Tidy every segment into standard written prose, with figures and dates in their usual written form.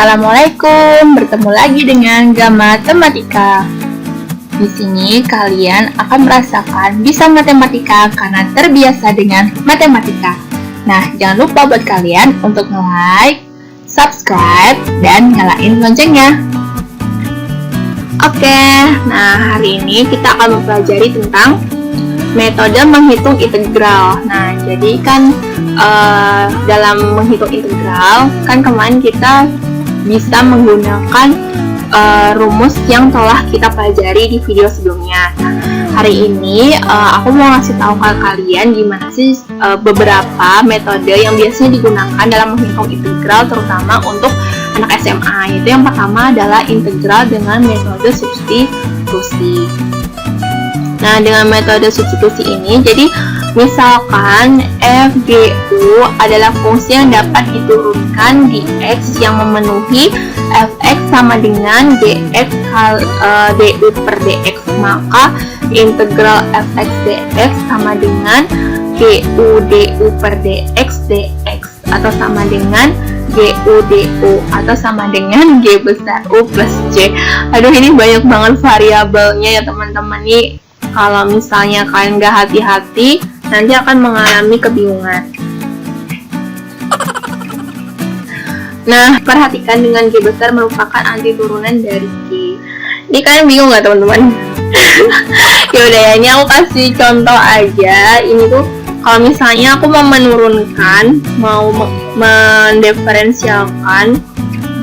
Assalamualaikum, bertemu lagi dengan Gamatematika. Di sini kalian akan merasakan bisa matematika karena terbiasa dengan matematika. Nah, jangan lupa buat kalian untuk like, subscribe, dan nyalain loncengnya. Oke, nah hari ini kita akan mempelajari tentang metode menghitung integral. Nah, jadi kan dalam menghitung integral, kan kemarin kita bisa menggunakan rumus yang telah kita pelajari di video sebelumnya. Nah, hari ini aku mau ngasih tahu ke kalian gimana sih beberapa metode yang biasanya digunakan dalam menghitung integral, terutama untuk anak SMA. Yaitu yang pertama adalah integral dengan metode substitusi. Nah, dengan metode substitusi ini, jadi misalkan FGU adalah fungsi yang dapat diturunkan di X yang memenuhi Fx sama dengan dx du per dx, maka integral Fx dx sama dengan gu du per dx dx, atau sama dengan gu du, atau sama dengan g besar U plus J. Aduh, ini banyak banget variabelnya ya teman-teman nih. Kalau misalnya kalian nggak hati-hati, nanti akan mengalami kebingungan. Nah, perhatikan dengan G besar merupakan anti turunan dari G. Ini kalian bingung nggak teman-teman? Yaudah ya, ini aku kasih contoh aja. Ini tuh kalau misalnya aku mau menurunkan, mau mendiferensialkan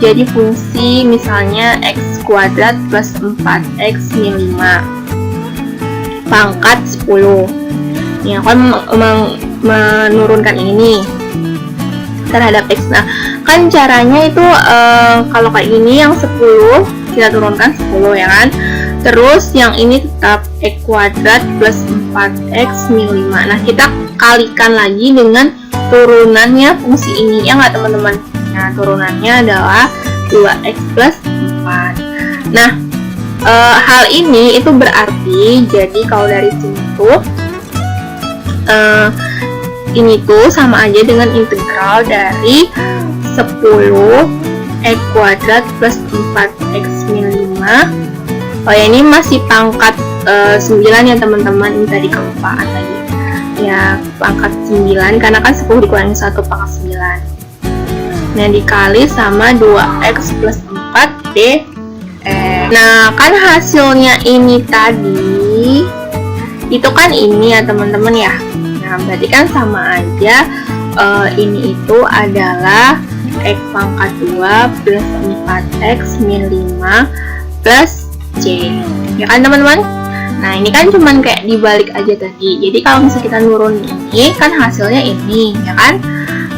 jadi fungsi misalnya x kuadrat plus 4x min 5 pangkat 10. Nih, aku menurunkan ini terhadap x. Nah, kan caranya itu kalau kayak ini yang 10 kita turunkan 10 ya kan. Terus yang ini tetap x kuadrat plus 4x min 5. Nah, kita kalikan lagi dengan turunannya fungsi ini ya nggak teman-teman. Nah, turunannya adalah 2x plus 4. Nah, hal ini itu berarti, jadi kalau dari sini tuh ini tuh sama aja dengan integral dari 10 x kuadrat plus 4x min 5. Oh ya, ini masih pangkat 9 ya teman-teman, ini tadi kelupaan tadi ya, pangkat 9 karena kan 10 dikurangi 1 pangkat 9. Nah, dikali sama 2x plus 4 dx. Nah, kan hasilnya ini tadi itu kan ini ya teman-teman ya. Nah, berarti kan sama aja ini itu adalah x pangkat 2 plus 4x min 5 plus c. Ya kan teman-teman? Nah, ini kan cuman kayak dibalik aja tadi. Jadi kalau misalnya kita nurun ini, kan hasilnya ini, ya kan?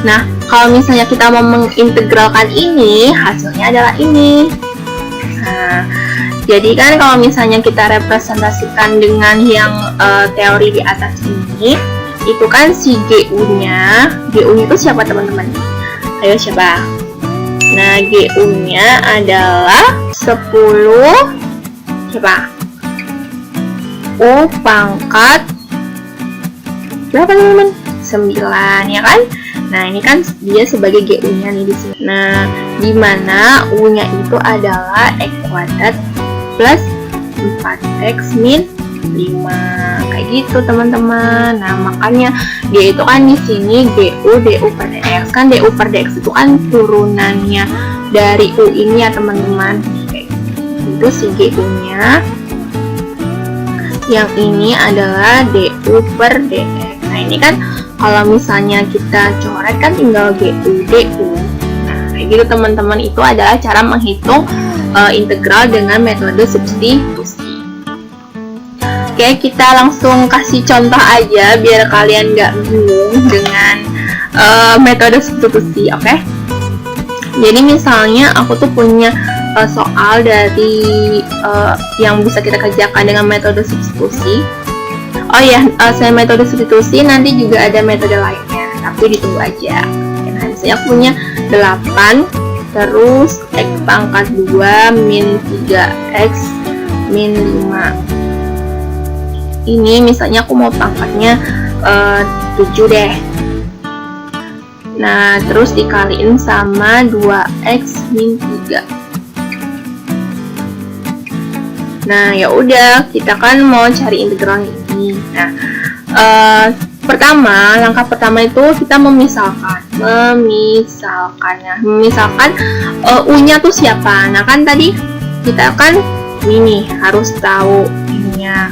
Nah, kalau misalnya kita mau mengintegralkan ini, hasilnya adalah ini. Nah, jadi kan kalau misalnya kita representasikan dengan yang teori di atas ini, itu kan si GU-nya itu siapa teman-teman? Ayo siapa? Nah, GU-nya adalah 10 siapa? U pangkat berapa teman-teman? 9 ya kan? Nah, ini kan dia sebagai GU-nya nih di sini. Nah, di mana U-nya itu adalah x kuadrat plus 4x min 5. Kayak gitu, teman-teman. Nah, makanya dia itu kan di sini GU du per dx. Kan du per dx itu kan turunannya dari U ini ya, teman-teman. Kayak gitu. Itu si GU-nya. Yang ini adalah du per dx. Nah, ini kan kalau misalnya kita coret kan tinggal GU du. Nah, kayak gitu teman-teman, itu adalah cara menghitung integral dengan metode substitusi. Oke, kita langsung kasih contoh aja biar kalian nggak bingung dengan metode substitusi. Oke, jadi misalnya aku tuh punya soal dari yang bisa kita kerjakan dengan metode substitusi. Oh ya, selain metode substitusi nanti juga ada metode lainnya, tapi ditunggu aja. Nah, saya punya 8 terus x pangkat 2 min 3x min 5. Ini misalnya aku mau pangkatnya 7 deh. Nah, terus dikaliin sama 2x min 3. Nah, ya udah, kita kan mau cari integralnya ini. Nah, langkah pertama itu kita memisahkan. Memisahkan u-nya tuh siapa? Nah, kan tadi kita kan ini harus tahu ininya,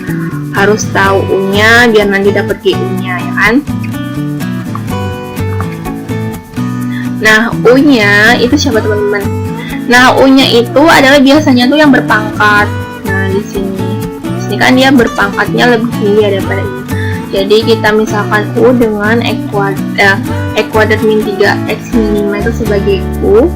harus tahu u-nya biar nanti dapat gu-nya, ya kan? Nah, u-nya itu siapa teman-teman? Nah, u-nya itu adalah biasanya tuh yang berpangkat. Nah, di sini kan dia berpangkatnya lebih tinggi daripada ini. Jadi kita misalkan u dengan x kuadrat min 3x min 5 itu sebagai u,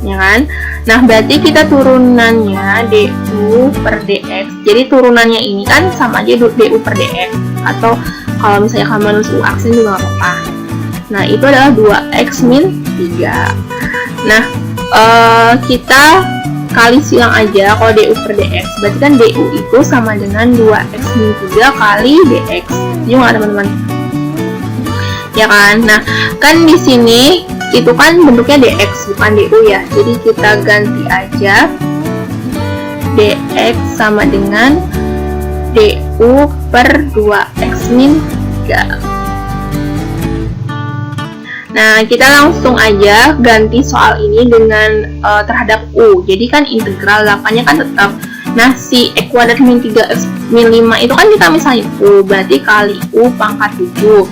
ya kan? Nah, berarti kita turunannya du per dx. Jadi turunannya ini kan sama aja du per dx. Atau kalau misalnya kamu nulis u aksen juga nggak apa-apa. Nah, itu adalah 2x min 3. Nah, kita kali silang aja kalau du per dx. Berarti kan du itu sama dengan 2x min 3 kali dx. Setuju nggak teman-teman? Ya kan? Nah, kan di sini itu kan bentuknya dx bukan du ya. Jadi kita ganti aja dx sama dengan du per 2x min 3. Nah, kita langsung aja ganti soal ini dengan terhadap u. Jadi kan integral 8-nya kan tetap. Nah, si x kuadrat min 3x min 5 itu kan kita misalnya u, berarti kali u pangkat 7.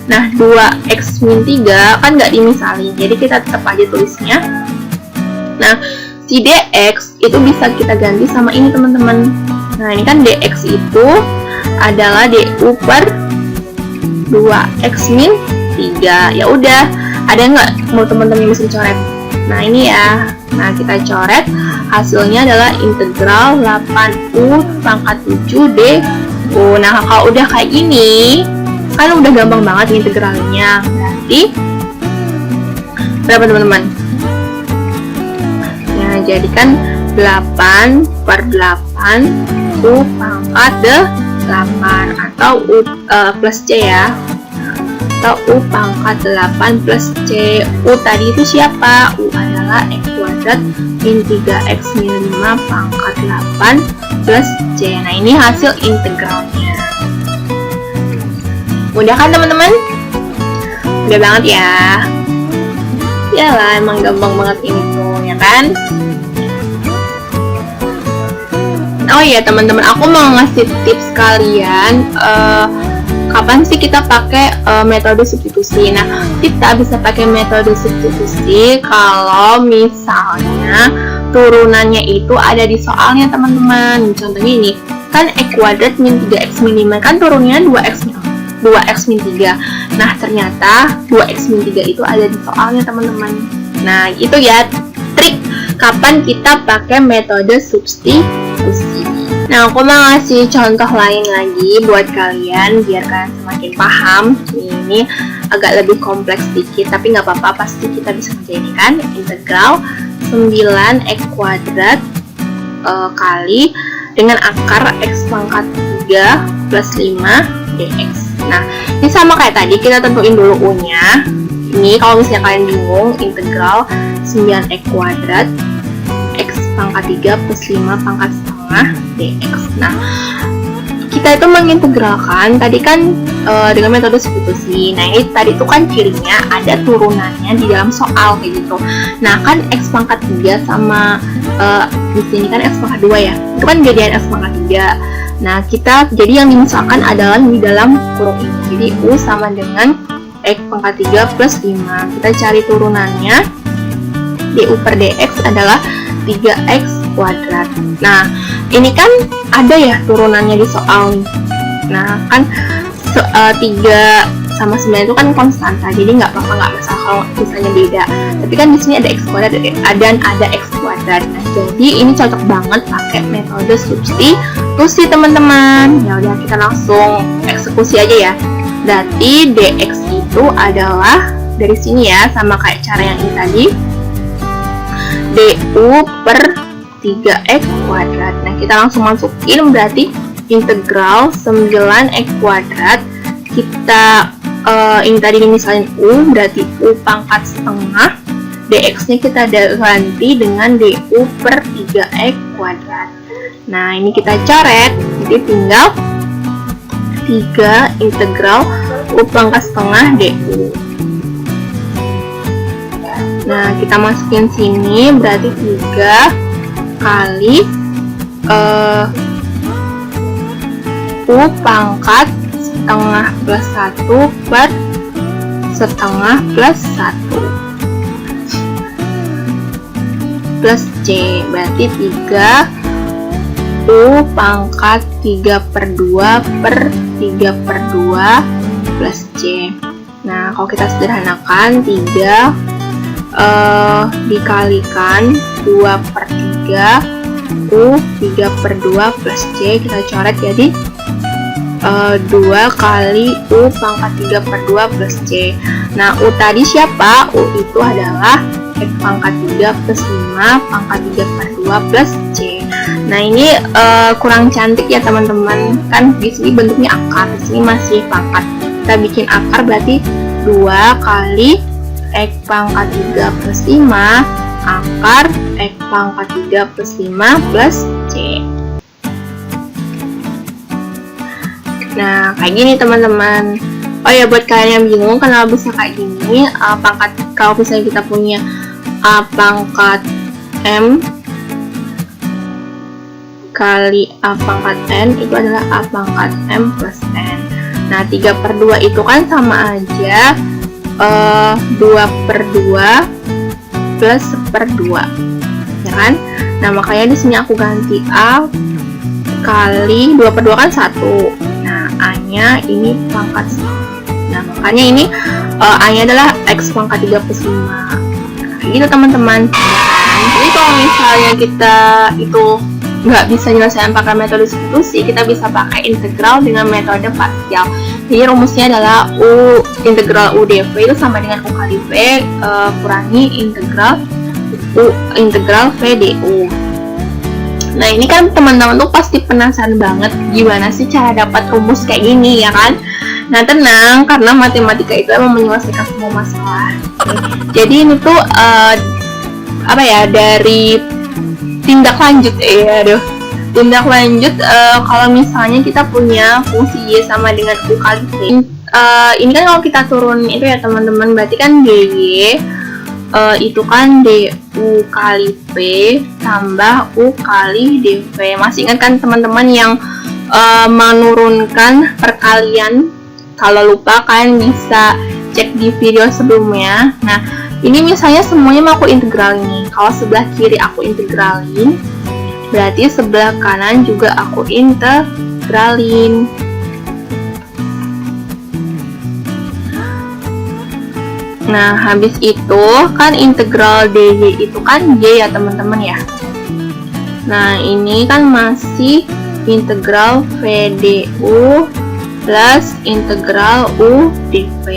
Nah, 2x min 3 kan nggak dimisalin, jadi kita tetap aja tulisnya. Nah, si dx itu bisa kita ganti sama ini teman-teman. Nah, ini kan dx itu adalah du per 2x min 3. Ya udah, ada nggak mau teman-teman bisa dicoret? Nah, ini ya. Nah, kita coret. Hasilnya adalah integral 8u pangkat 7 du. Nah, kalau udah kayak gini, kan udah gampang banget integralnya. Berarti berapa teman-teman? Nah, jadi kan 8 per 8 u pangkat 8 atau u plus c ya. Atau u pangkat 8 plus c. U tadi itu siapa? U adalah x kuadrat min 3x min 5 pangkat 8 plus c. Nah, ini hasil integralnya. Mudah kan teman-teman? Mudah banget ya. Yalah, emang gampang banget ini tuh, ya kan? Oh iya teman-teman, aku mau ngasih tips kalian kapan sih kita pakai metode substitusi. Nah, kita bisa pakai metode substitusi kalau misalnya turunannya itu ada di soalnya teman-teman. Contohnya ini, kan x kuadrat min 3x min 5 kan turunnya 2x min 3. Nah, ternyata 2x min 3 itu ada di soalnya teman-teman. Nah, itu ya trik kapan kita pakai metode substitusi. Nah, aku mau ngasih contoh lain lagi buat kalian biar kalian semakin paham. Ini agak lebih kompleks sedikit, tapi nggak apa-apa, pasti kita bisa menjadi kan. Integral 9x kuadrat kali dengan akar x pangkat 3 plus 5 dx. Nah, ini sama kayak tadi, kita tentuin dulu u-nya. Ini kalau misalnya kalian bingung, integral 9x kuadrat x pangkat 3 plus 5 pangkat setengah dx. Nah, kita itu mengintegralkan tadi kan dengan metode substitusi. Nah, ini tadi itu kan cirinya ada turunannya di dalam soal kayak gitu. Nah, kan x pangkat 3 sama di sini kan x pangkat 2 ya. Itu kan jadian x pangkat 3. Nah, kita jadi yang dimisalkan adalah di dalam kurung ini. Jadi u sama dengan x pangkat 3 plus 5. Kita cari turunannya. Du per dx adalah 3x kuadrat. Nah, ini kan ada ya turunannya di soal nih. Nah, kan 3 sama 9 itu kan konstanta, jadi nggak apa-apa, nggak masalah kalau misalnya beda. Tapi kan di sini ada x kuadrat dan ada x kuadrat. Nah, jadi ini cocok banget pakai metode substitusi teman-teman. Ya udah, kita langsung eksekusi aja ya. Berarti dx itu adalah dari sini ya, sama kayak cara yang ini tadi. Du per 3x kuadrat. Nah, kita langsung masukin, berarti integral 9x kuadrat kita ini tadi misalnya U, berarti U pangkat setengah. DX-nya kita ganti dengan DU per 3X kuadrat. Nah, ini kita coret, jadi tinggal 3 integral U pangkat setengah DU. Nah, kita masukin sini, berarti 3 kali U pangkat setengah plus 1 per setengah plus 1 plus C, berarti 3 U pangkat 3 per 2 per 3 per 2 plus C. Nah, kalau kita sederhanakan, 3 dikalikan 2 per 3 U 3 per 2 plus C, kita coret jadi 2 kali U pangkat 3 per 2 plus C. Nah, U tadi siapa? U itu adalah X pangkat 3 plus 5 pangkat 3 per 2 plus C. Nah, ini kurang cantik ya teman-teman, kan di sini bentuknya akar, di sini masih pangkat. Kita bikin akar, berarti 2 kali X pangkat 3 plus 5 akar X pangkat 3 plus 5 plus C. Nah, kayak gini teman-teman. Oh ya, buat kalian yang bingung kenapa bisa kayak gini, pangkat, kalau misalnya kita punya A pangkat M kali A pangkat N, itu adalah A pangkat M plus N. Nah, 3 per 2 itu kan sama aja 2 per 2 plus 1 per 2, ya kan? Nah, makanya di sini aku ganti A kali 2 per 2 kan 1. Nah, A-nya ini pangkat 1. Nah, makanya ini A-nya adalah X pangkat 3 plus 5. Nah, gitu teman-teman. Jadi kalau misalnya kita itu nggak bisa nyelesain pakai metode substitusi, kita bisa pakai integral dengan metode parsial. Jadi rumusnya adalah U integral U dV itu sama dengan U kali V kurangi integral U integral V du. Nah, ini kan teman-teman tuh pasti penasaran banget gimana sih cara dapat rumus kayak gini, ya kan? Nah, tenang, karena matematika itu emang menyelesaikan semua masalah. Jadi ini tuh apa ya, dari tindak lanjut tindak lanjut kalau misalnya kita punya fungsi Y sama dengan U kali V. Ini kan kalau kita turun itu ya teman-teman, berarti kan DY itu kan DU kali V tambah U kali DV. Masih ingat kan teman-teman yang menurunkan perkalian? Kalau lupa kalian bisa cek di video sebelumnya. Nah, ini misalnya semuanya mau aku integralin. Kalau sebelah kiri aku integralin, berarti sebelah kanan juga aku integralin. Nah, habis itu kan integral dy itu kan y ya teman-teman ya. Nah, ini kan masih integral VDU plus integral U dV.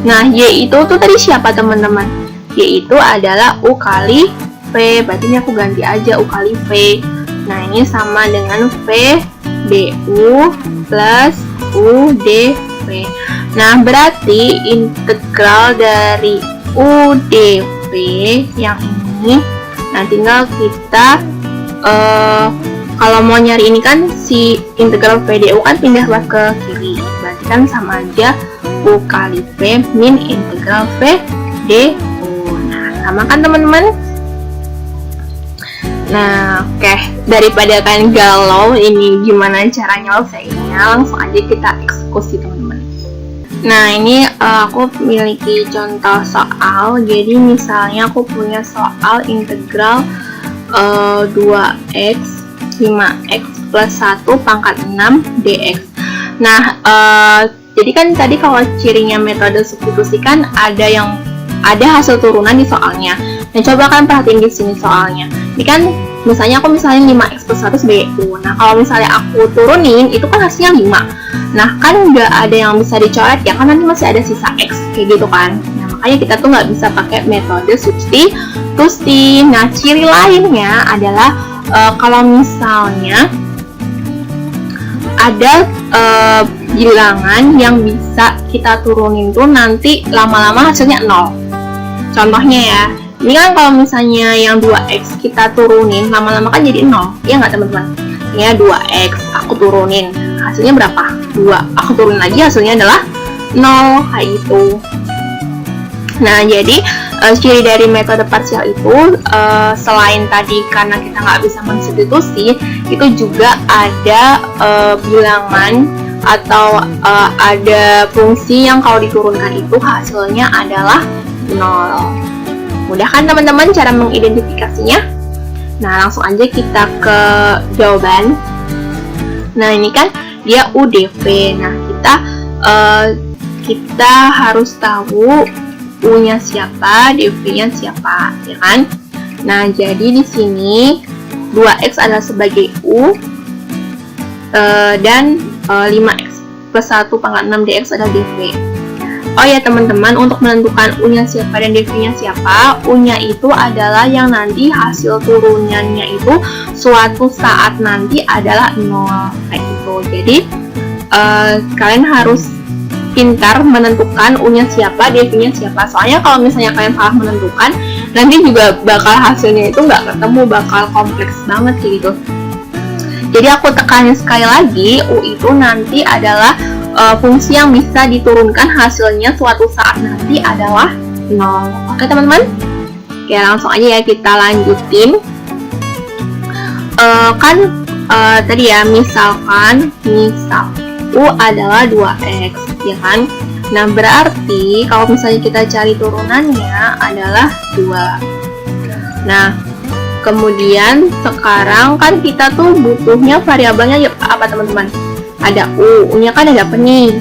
Nah, y itu tuh tadi siapa teman-teman? Y itu adalah U kali V, berarti ini aku ganti aja U kali V. Nah, ini sama dengan V du plus U dV. Nah, berarti integral dari U dV yang ini, nah tinggal kita kalau mau nyari ini kan si integral V du kan pindah ke kiri, berarti kan sama aja U kali V min integral V du. Nah, sama kan teman-teman? Nah, oke, daripada kalian galau ini gimana cara nyelesainnya, langsung aja kita eksekusi teman-teman. Nah, ini aku memiliki contoh soal. Jadi misalnya aku punya soal integral 2x 5x plus 1 pangkat 6 dx. Nah, jadi kan tadi kalau cirinya metode substitusi kan ada hasil turunan di soalnya. Nah, coba kan perhatiin di sini soalnya. Ini kan misalnya 5x plus 1 BU. Nah, kalau misalnya aku turunin, itu kan hasilnya 5. Nah, kan nggak ada yang bisa dicoret ya, kan nanti masih ada sisa X, kayak gitu kan. Nah, makanya kita tuh nggak bisa pakai metode substitusi. Nah, ciri lainnya adalah kalau misalnya ada bilangan yang bisa kita turunin tuh nanti lama-lama hasilnya 0. Contohnya ya, ini kan kalau misalnya yang 2x kita turunin lama-lama kan jadi 0, ya nggak teman-teman? Ini 2x aku turunin, hasilnya berapa? 2, aku turunin lagi hasilnya adalah 0, kayak gitu. Nah, jadi ciri dari metode parsial itu selain tadi karena kita nggak bisa mensubstitusi, itu juga ada bilangan atau ada fungsi yang kalau diturunkan itu hasilnya adalah 0. Mudah kan teman-teman cara mengidentifikasinya? Nah, langsung aja kita ke jawaban. Nah, ini kan dia UDV. Nah, kita harus tahu U-nya siapa, DV-nya siapa, ya kan? Nah, jadi di sini 2x adalah sebagai U dan 5x plus 1 pangkat 6 dx adalah DV. Oh ya teman-teman, untuk menentukan U-nya siapa dan DV-nya siapa, U-nya itu adalah yang nanti hasil turunannya itu suatu saat nanti adalah 0, kayak gitu. Jadi kalian harus pintar menentukan U-nya siapa, DV-nya siapa. Soalnya kalau misalnya kalian salah menentukan, nanti juga bakal hasilnya itu nggak ketemu, bakal kompleks banget gitu. Jadi aku tekanin sekali lagi, U itu nanti adalah fungsi yang bisa diturunkan hasilnya suatu saat nanti adalah 0. Oke teman-teman? Oke, langsung aja ya kita lanjutin. Tadi ya, misal U adalah 2x, ya kan? Nah, berarti kalau misalnya kita cari turunannya adalah 2. Nah, kemudian sekarang kan kita tuh butuhnya variabelnya apa teman-teman? Ada U-nya kan ada apa nih?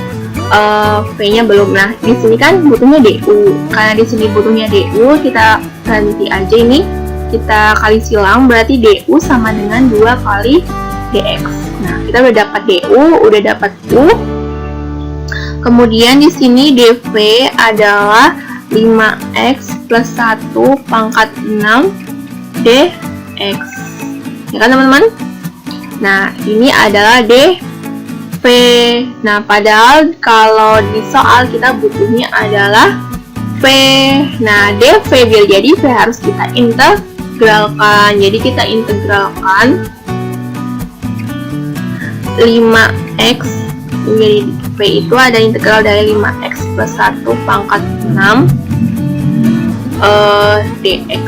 V-nya belum. Nah, di sini kan butuhnya DU. Karena di sini butuhnya DU, kita ganti aja ini. Kita kali silang, berarti DU sama dengan 2 kali DX. Nah, kita udah dapat DU, udah dapat U. Kemudian di sini DV adalah 5x plus 1 pangkat 6 dx. Ya kan teman-teman? Nah, ini adalah DV. Nah, padahal kalau di soal kita butuhnya adalah V. Nah, DV biar jadi V harus kita integralkan. Jadi kita integralkan 5x, jadi V itu ada integral dari 5x plus 1 pangkat 6 dx.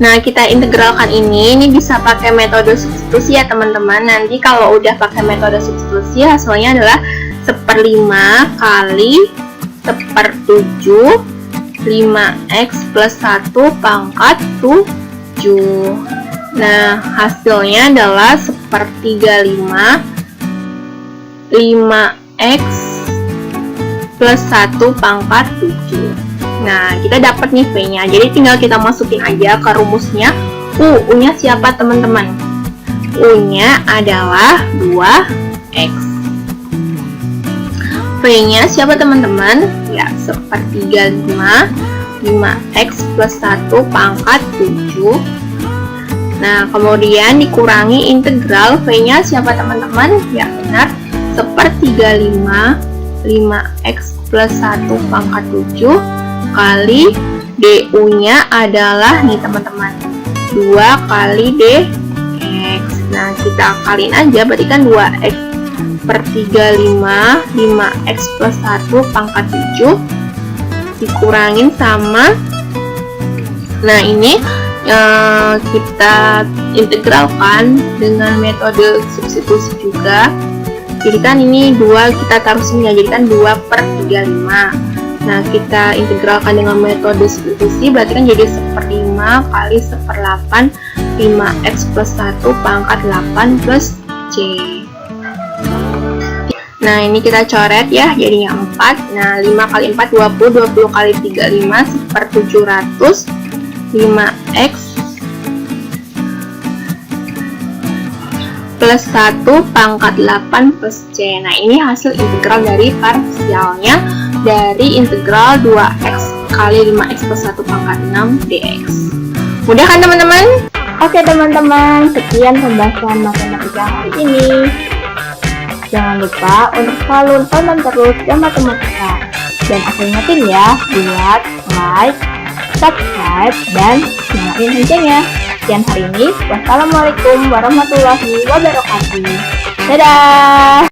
Nah, kita integralkan ini bisa pakai metode substitusi ya teman-teman. Nanti kalau udah pakai metode substitusi, hasilnya adalah 1/5 kali 1/7 5x plus 1 pangkat 7. Nah, hasilnya adalah 1/35 5x plus 1 pangkat 7. Nah, kita dapat nih V-nya. Jadi tinggal kita masukin aja ke rumusnya. U-nya siapa teman-teman? U-nya adalah 2x. V-nya siapa teman-teman? Ya, 1/35 5x plus 1 pangkat 7. Nah, kemudian dikurangi integral V-nya siapa teman-teman? Ya, benar, 1/35 5x plus 1 pangkat 7 kali DU-nya adalah nih teman-teman 2 kali dx. Nah, kita kaliin aja, berarti kan 2x per 35 5x plus 1 pangkat 7 dikurangin sama, nah ini kita integralkan dengan metode substitusi juga. Jadi kan ini 2 kita taruh sini ya, jadi kan 2/35. Nah, kita integralkan dengan metode substitusi, berarti kan jadi 1/5 kali 1/8 5x plus 1 pangkat 8 plus c. Nah, ini kita coret ya, jadinya 4. Nah, 5 kali 4 20, 20 kali 3 5, 1/700 5x plus 1 pangkat 8 plus c. Nah, ini hasil integral dari parsialnya dari integral 2x kali 5x plus 1 pangkat 6 dx. Mudah kan teman-teman? Oke teman-teman, sekian pembahasan matematika hari ini. Jangan lupa untuk selalu tonton terus Jam Matematika. Dan aku ingetin ya, buat like, subscribe, dan nyalain loncengnya. Sekian hari ini, wassalamualaikum warahmatullahi wabarakatuh. Dadah!